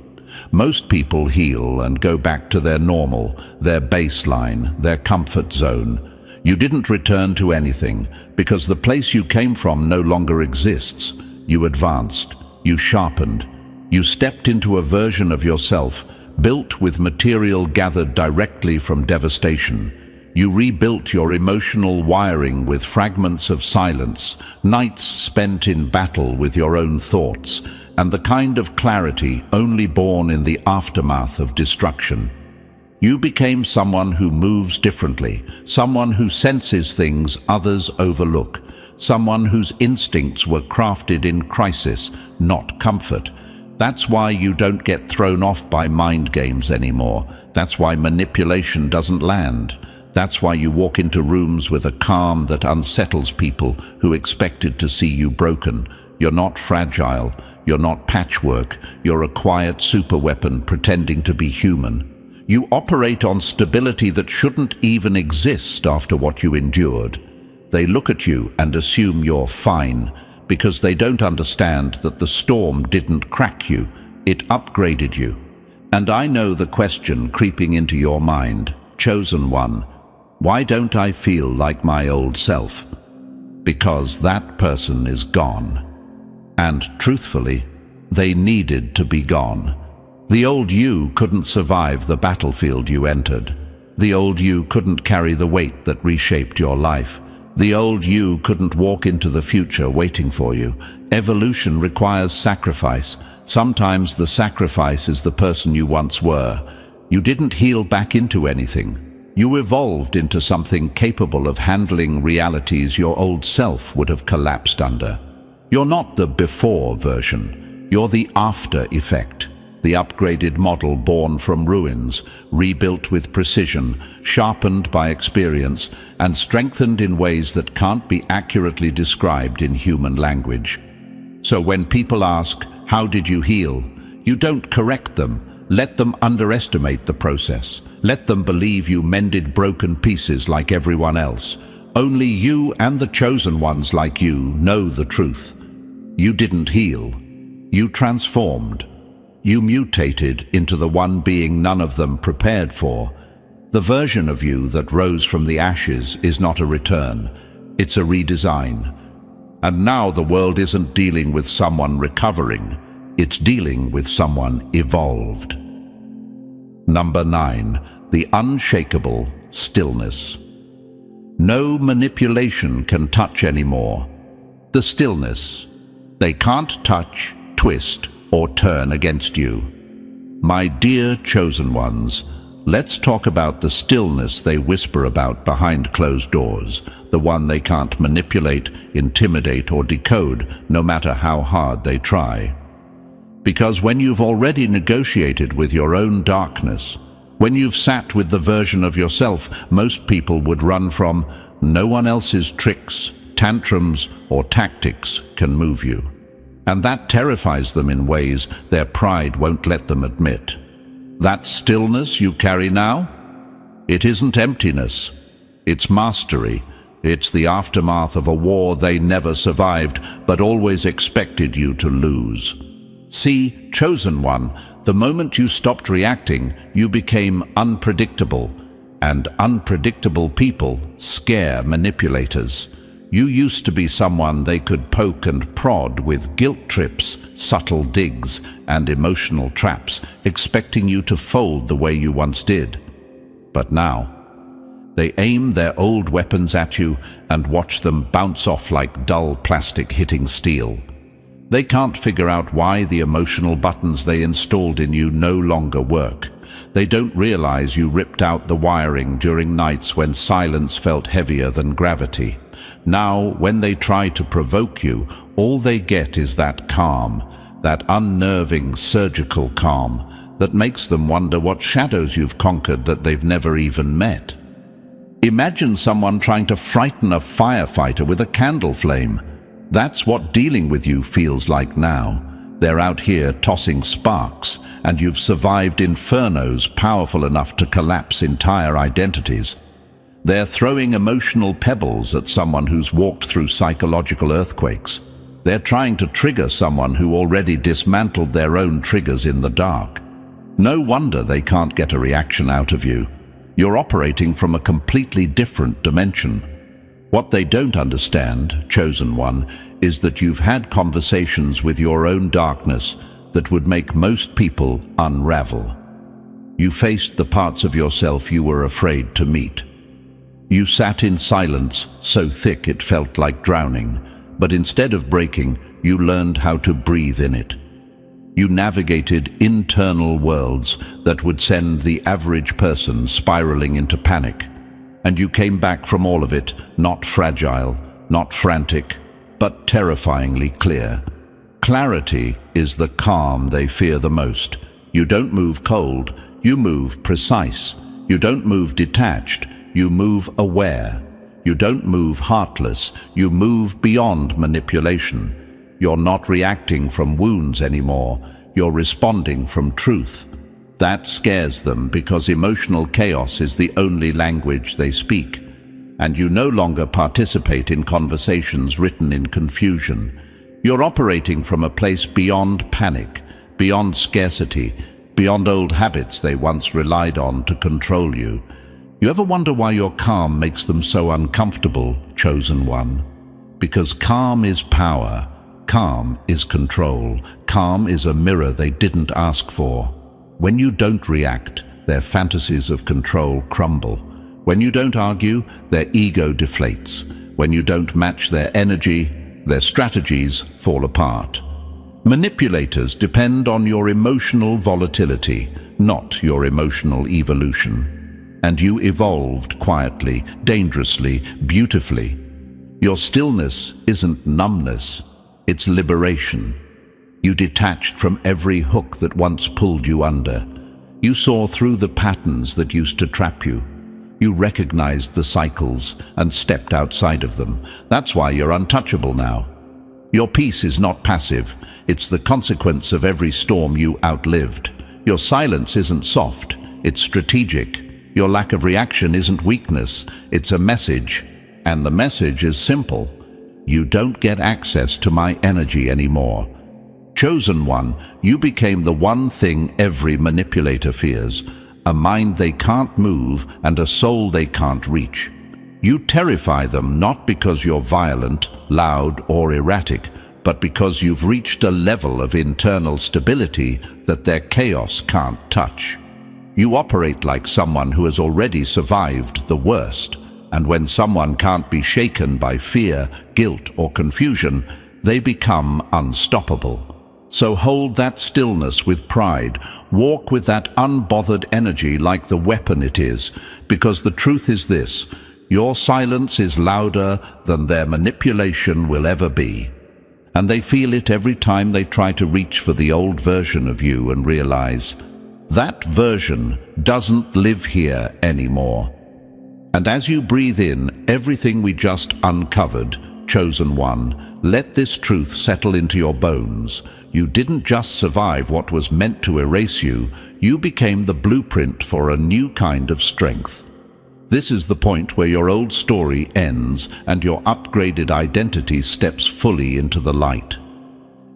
Most people heal and go back to their normal, their baseline, their comfort zone. You didn't return to anything, because the place you came from no longer exists. You advanced, you sharpened, you stepped into a version of yourself built with material gathered directly from devastation. You rebuilt your emotional wiring with fragments of silence, nights spent in battle with your own thoughts, and the kind of clarity only born in the aftermath of destruction. You became someone who moves differently, someone who senses things others overlook, someone whose instincts were crafted in crisis, not comfort. That's why you don't get thrown off by mind games anymore. That's why manipulation doesn't land. That's why you walk into rooms with a calm that unsettles people who expected to see you broken. You're not fragile. You're not patchwork. You're a quiet superweapon pretending to be human. You operate on stability that shouldn't even exist after what you endured. They look at you and assume you're fine, because they don't understand that the storm didn't crack you, it upgraded you. And I know the question creeping into your mind, chosen one, why don't I feel like my old self? Because that person is gone. And truthfully, they needed to be gone. The old you couldn't survive the battlefield you entered. The old you couldn't carry the weight that reshaped your life. The old you couldn't walk into the future waiting for you. Evolution requires sacrifice. Sometimes the sacrifice is the person you once were. You didn't heal back into anything. You evolved into something capable of handling realities your old self would have collapsed under. You're not the before version. You're the after effect. The upgraded model born from ruins, rebuilt with precision, sharpened by experience, and strengthened in ways that can't be accurately described in human language. So when people ask, how did you heal? You don't correct them. Let them underestimate the process. Let them believe you mended broken pieces like everyone else. Only you and the chosen ones like you know the truth. You didn't heal. You transformed. You mutated into the one being none of them prepared for. The version of you that rose from the ashes is not a return. It's a redesign. And now the world isn't dealing with someone recovering. It's dealing with someone evolved. Number 9. The unshakable stillness. No manipulation can touch anymore. The stillness. They can't touch, twist, or turn against you. My dear chosen ones, let's talk about the stillness they whisper about behind closed doors, the one they can't manipulate, intimidate, or decode, no matter how hard they try. Because when you've already negotiated with your own darkness, when you've sat with the version of yourself most people would run from, no one else's tricks, tantrums, or tactics can move you. And that terrifies them in ways their pride won't let them admit. That stillness you carry now? It isn't emptiness. It's mastery. It's the aftermath of a war they never survived, but always expected you to lose. See, chosen one, the moment you stopped reacting, you became unpredictable. And unpredictable people scare manipulators. You used to be someone they could poke and prod with guilt trips, subtle digs, and emotional traps, expecting you to fold the way you once did. But now, They aim their old weapons at you and watch them bounce off like dull plastic hitting steel. They can't figure out why the emotional buttons they installed in you no longer work. They don't realize you ripped out the wiring during nights when silence felt heavier than gravity. Now, when they try to provoke you, all they get is that calm, that unnerving, surgical calm that makes them wonder what shadows you've conquered that they've never even met. Imagine someone trying to frighten a firefighter with a candle flame. That's what dealing with you feels like now. They're out here tossing sparks, and you've survived infernos powerful enough to collapse entire identities. They're throwing emotional pebbles at someone who's walked through psychological earthquakes. They're trying to trigger someone who already dismantled their own triggers in the dark. No wonder they can't get a reaction out of you. You're operating from a completely different dimension. What they don't understand, Chosen One, is that you've had conversations with your own darkness that would make most people unravel. You faced the parts of yourself you were afraid to meet. You sat in silence so thick it felt like drowning, but instead of breaking, you learned how to breathe in it. You navigated internal worlds that would send the average person spiraling into panic. And you came back from all of it, not fragile, not frantic, but terrifyingly clear. Clarity is the calm they fear the most. You don't move cold, you move precise. You don't move detached, you move aware. You don't move heartless, you move beyond manipulation. You're not reacting from wounds anymore, you're responding from truth. That scares them because emotional chaos is the only language they speak, and you no longer participate in conversations written in confusion. You're operating from a place beyond panic, beyond scarcity, beyond old habits they once relied on to control you. You ever wonder why your calm makes them so uncomfortable, Chosen One? Because calm is power, calm is control, calm is a mirror they didn't ask for. When you don't react, their fantasies of control crumble. When you don't argue, their ego deflates. When you don't match their energy, their strategies fall apart. Manipulators depend on your emotional volatility, not your emotional evolution. And you evolved quietly, dangerously, beautifully. Your stillness isn't numbness, it's liberation. You detached from every hook that once pulled you under. You saw through the patterns that used to trap you. You recognized the cycles and stepped outside of them. That's why you're untouchable now. Your peace is not passive. It's the consequence of every storm you outlived. Your silence isn't soft. It's strategic. Your lack of reaction isn't weakness. It's a message. And the message is simple. You don't get access to my energy anymore. Chosen One, you became the one thing every manipulator fears, a mind they can't move and a soul they can't reach. You terrify them not because you're violent, loud, or erratic, but because you've reached a level of internal stability that their chaos can't touch. You operate like someone who has already survived the worst, and when someone can't be shaken by fear, guilt, or confusion, they become unstoppable. So hold that stillness with pride, walk with that unbothered energy like the weapon it is, because the truth is this, your silence is louder than their manipulation will ever be. And they feel it every time they try to reach for the old version of you and realize, that version doesn't live here anymore. And as you breathe in everything we just uncovered, Chosen One, let this truth settle into your bones. You didn't just survive what was meant to erase you, you became the blueprint for a new kind of strength. This is the point where your old story ends and your upgraded identity steps fully into the light.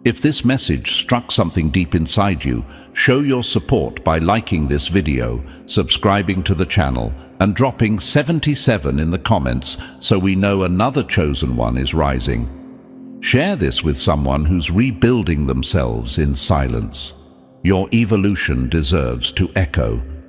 If this message struck something deep inside you, show your support by liking this video, subscribing to the channel, and dropping 77 in the comments so we know another Chosen One is rising. Share this with someone who's rebuilding themselves in silence. Your evolution deserves to echo.